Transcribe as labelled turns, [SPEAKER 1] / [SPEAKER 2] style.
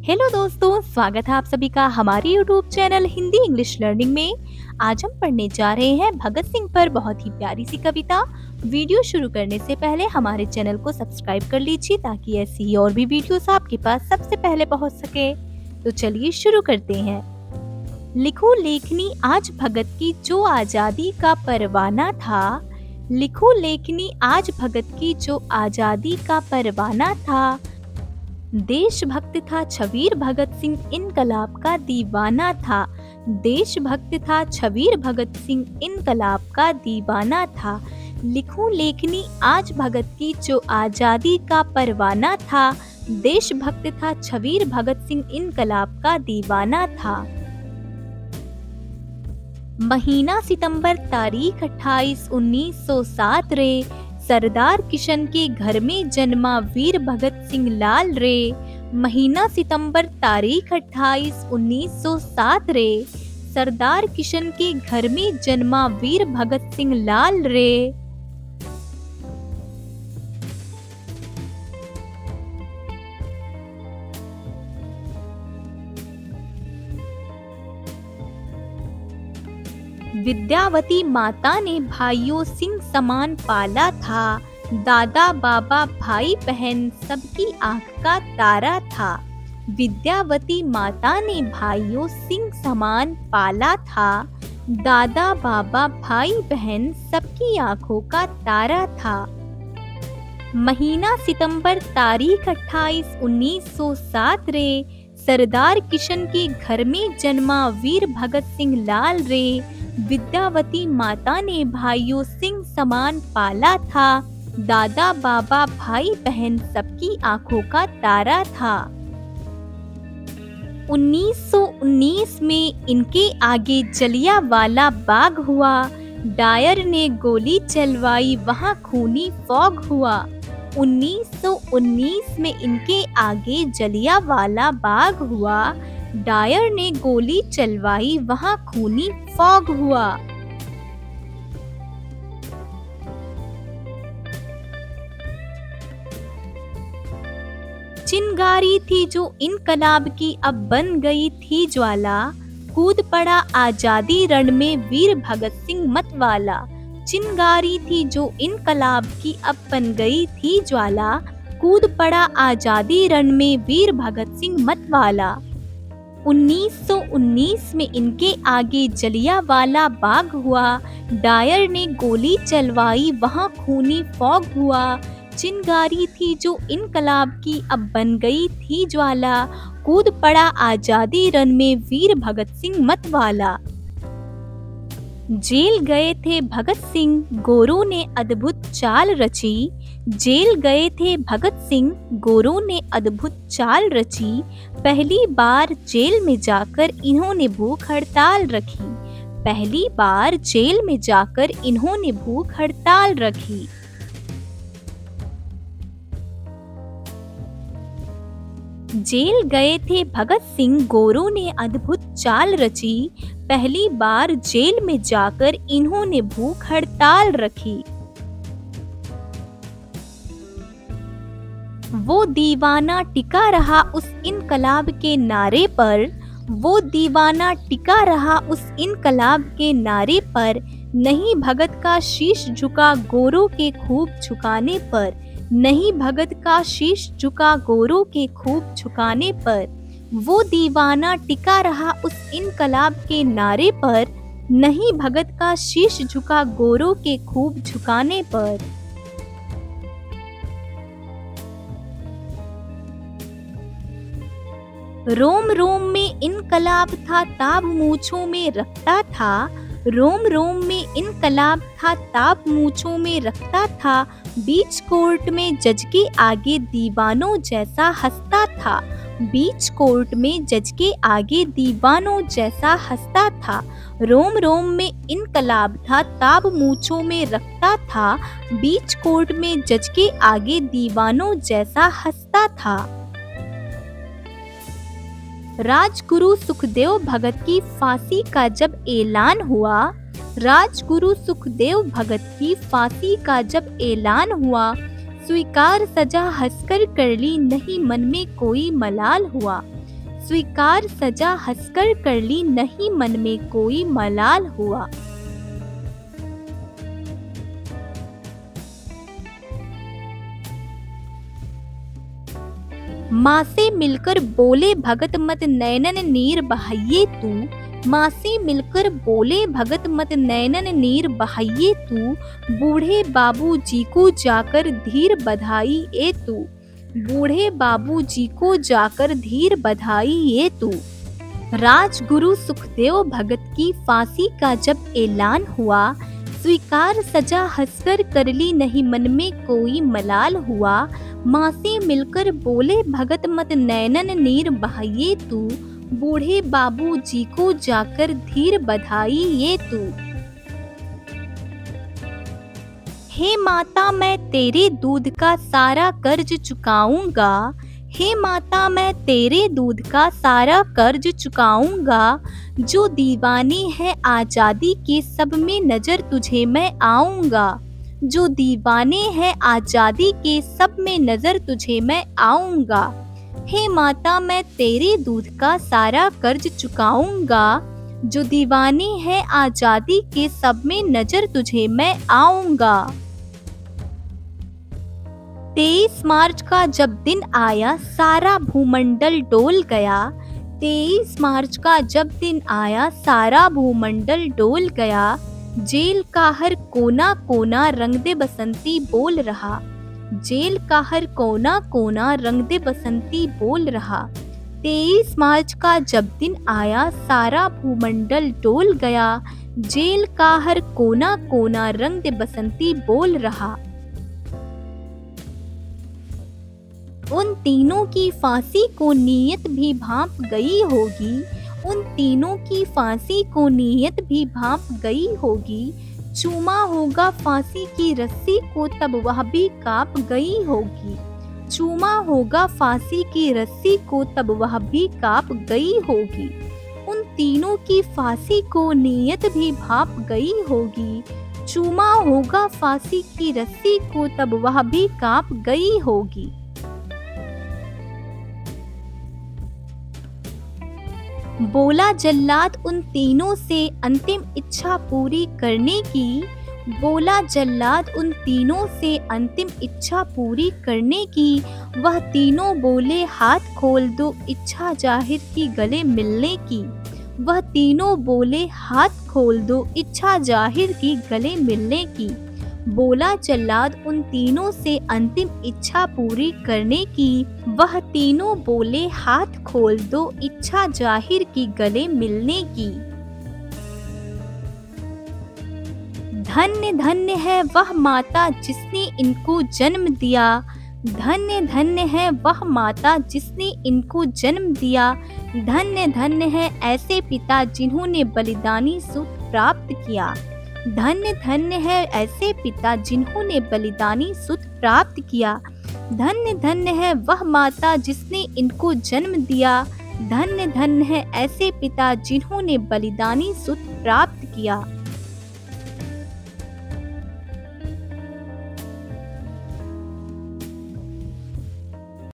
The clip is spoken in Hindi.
[SPEAKER 1] हेलो दोस्तों, स्वागत है आप सभी का हमारे YouTube channel Hindi English learning में। आज हम पढ़ने जा रहे हैं भगत सिंह पर बहुत ही प्यारी सी कविता। वीडियो शुरू करने से पहले हमारे चैनल को सब्सक्राइब कर लीजिए ताकि ऐसी ही और भी वीडियोस आपके पास सबसे पहले पहुंच सके। तो चलिए शुरू करते हैं। लिखो लेखनी आज भगत की जो आजादी का परवाना था। लिखो लेखनी आज भगत की जो आजादी का परवाना था। देशभक्त था छबीर भगत सिंह इनकलाब का दीवाना था। देशभक्त था छबीर भगत सिंह इनकलाब का दीवाना था। लिखूं लेखनी आज भगत की जो आजादी का परवाना था। देशभक्त था छबीर भगत सिंह इनकलाब का दीवाना था। महीना सितंबर तारीख 28 1907 रे। सरदार किशन के घर में जन्मा वीर भगत सिंह लाल रे। महीना सितंबर तारीख 28 1907 रे। सरदार किशन के घर में जन्मा वीर भगत सिंह लाल रे। विद्यावती माता ने भाइयों सिंह समान पाला था। दादा बाबा भाई बहन सबकी आंख का तारा था। विद्यावती माता ने भाइयों सिंह समान पाला था। दादा बाबा भाई बहन सबकी आंखों का तारा था। महीना सितंबर तारीख 28 1907 रे। सरदार किशन के घर में जन्मा वीर भगत सिंह लाल रे। विद्यावती माता ने भाइयों सिंह समान पाला था। दादा बाबा भाई बहन सबकी आंखों का तारा था। 1919 में इनके आगे जलियांवाला बाग हुआ। डायर ने गोली चलवाई वहां खूनी फौग हुआ। 1919 में इनके आगे जलियांवाला बाग हुआ। डायर ने गोली चलवाई वहां खूनी फौग हुआ। चिंगारी थी जो इनकलाब की अब बन गई थी ज्वाला। कूद पड़ा आजादी रण में वीर भगत सिंह मतवाला। चिंगारी थी जो इनकलाब की अब बन गई थी ज्वाला। कूद पड़ा आजादी रण में वीर भगत सिंह मतवाला। 1919 में इनके आगे जलियांवाला बाग हुआ। डायर ने गोली चलवाई वहां खूनी फौग हुआ। चिंगारी थी जो इनकलाब की अब बन गई थी ज्वाला। कूद पड़ा आजादी रण में वीर भगत सिंह मतवाला। जेल गए थे भगत सिंह गोरों ने अद्भुत चाल रची। जेल गए थे भगत सिंह गोरों ने अद्भुत चाल रची। पहली बार जेल में जाकर इन्होंने भूख हड़ताल रखी। पहली बार जेल में जाकर इन्होंने भूख हड़ताल रखी। जेल गए थे भगत सिंह गोरों ने अद्भुत चाल रची। पहली बार जेल में जाकर इन्होंने भूख हड़ताल रखी। वो दीवाना टिका रहा उस इनकलाब के नारे पर। वो दीवाना टिका रहा उस इनकलाब के नारे पर। नहीं भगत का शीश झुका गोरों के खूब झुकाने पर। नहीं भगत का शीश झुका गोरों के खूब झुकाने पर। वो दीवाना टिका रहा उस इनकलाब के नारे पर। नहीं भगत का शीश झुका गोरों के खूब झुकाने पर। रोम रोम में इनकलाब था ताब मूंछों में रखता था। रोम रोम में इनकलाब था ताब मूंछों में रखता था। बीच कोर्ट में जज के आगे दीवानों जैसा हंसता था। बीच कोर्ट में जज के आगे दीवानों जैसा हंसता था। रोम रोम में इनकलाब था ताब मूंछों में रखता था। बीच कोर्ट में जज के आगे दीवानों जैसा हंसता था। राजगुरु सुखदेव भगत की फांसी का जब ऐलान हुआ। राजगुरु सुखदेव भगत की फांसी का जब ऐलान हुआ। स्वीकार सजा हंसकर कर ली नहीं मन में कोई मलाल हुआ। स्वीकार सजा हंसकर कर ली, नहीं मन में कोई मलाल हुआ। माँ से मिलकर बोले भगत मत नैनन नीर बहाइये तू, माँ से मिलकर बोले भगत मत नैनन नीर बहाइये तू, बूढ़े बाबू जी को जाकर धीर बधाई ए तू, बूढ़े बाबू जी को जाकर धीर बधाई ए तू। राजगुरु सुखदेव भगत की फांसी का जब ऐलान हुआ, स्वीकार सजा हंसकर कर ली, नहीं मन में कोई मलाल हुआ। माँ से मिलकर बोले भगत मत नैनन नीर बहाइये तू, बूढ़े बाबू जी को जाकर धीर बधाई ये तू। हे माता मैं तेरे दूध का सारा कर्ज चुकाऊंगा, हे माता मैं तेरे दूध का सारा कर्ज चुकाऊंगा, जो दीवाने हैं आजादी के सब में नजर तुझे मैं आऊंगा, जो दीवाने हैं आजादी के सब में नजर तुझे मैं आऊंगा। हे माता मैं तेरे दूध का सारा कर्ज चुकाऊंगा, जो दीवाने हैं आजादी के सब में नजर तुझे मैं आऊंगा। 23 मार्च का जब दिन आया सारा भूमंडल डोल गया, 23 मार्च का जब दिन आया सारा भूमंडल डोल गया, जेल का हर कोना कोना रंग दे बसंती बोल रहा, जेल का हर कोना कोना रंग दे बसंती बोल रहा। 23 मार्च का जब दिन आया सारा भूमंडल डोल गया, जेल का हर कोना कोना रंग दे बसंती बोल रहा। उन तीनों की फांसी को नीयत भी भांप गई होगी, उन तीनों की फांसी को नीयत भी भांप गई होगी, चूमा होगा फांसी की रस्सी को तब वह भी कांप गई होगी, चूमा होगा फांसी की रस्सी को तब वह भी कांप गई होगी। उन तीनों की फांसी को नीयत भी भांप गई होगी, चूमा होगा फांसी की रस्सी को तब वह भी कांप गई होगी। बोला जल्लाद उन तीनों से अंतिम इच्छा पूरी करने की, बोला जल्लाद उन तीनों से अंतिम इच्छा पूरी करने की, वह तीनों बोले हाथ खोल दो इच्छा जाहिर की गले मिलने की, वह तीनों बोले हाथ खोल दो इच्छा जाहिर की गले मिलने की। बोला जल्लाद उन तीनों से अंतिम इच्छा पूरी करने की, वह तीनों बोले हाथ खोल दो इच्छा जाहिर की गले मिलने की। धन्य धन्य है वह माता जिसने इनको जन्म दिया, धन्य धन्य है वह माता जिसने इनको जन्म दिया, धन्य धन्य है ऐसे पिता जिन्होंने बलिदानी सुख प्राप्त किया, धन्य धन्य है ऐसे पिता जिन्होंने बलिदानी सुख प्राप्त किया, धन्य धन्य है वह माता जिसने इनको जन्म दिया, धन्य धन्य है ऐसे पिता जिन्होंने बलिदानी सुख प्राप्त किया।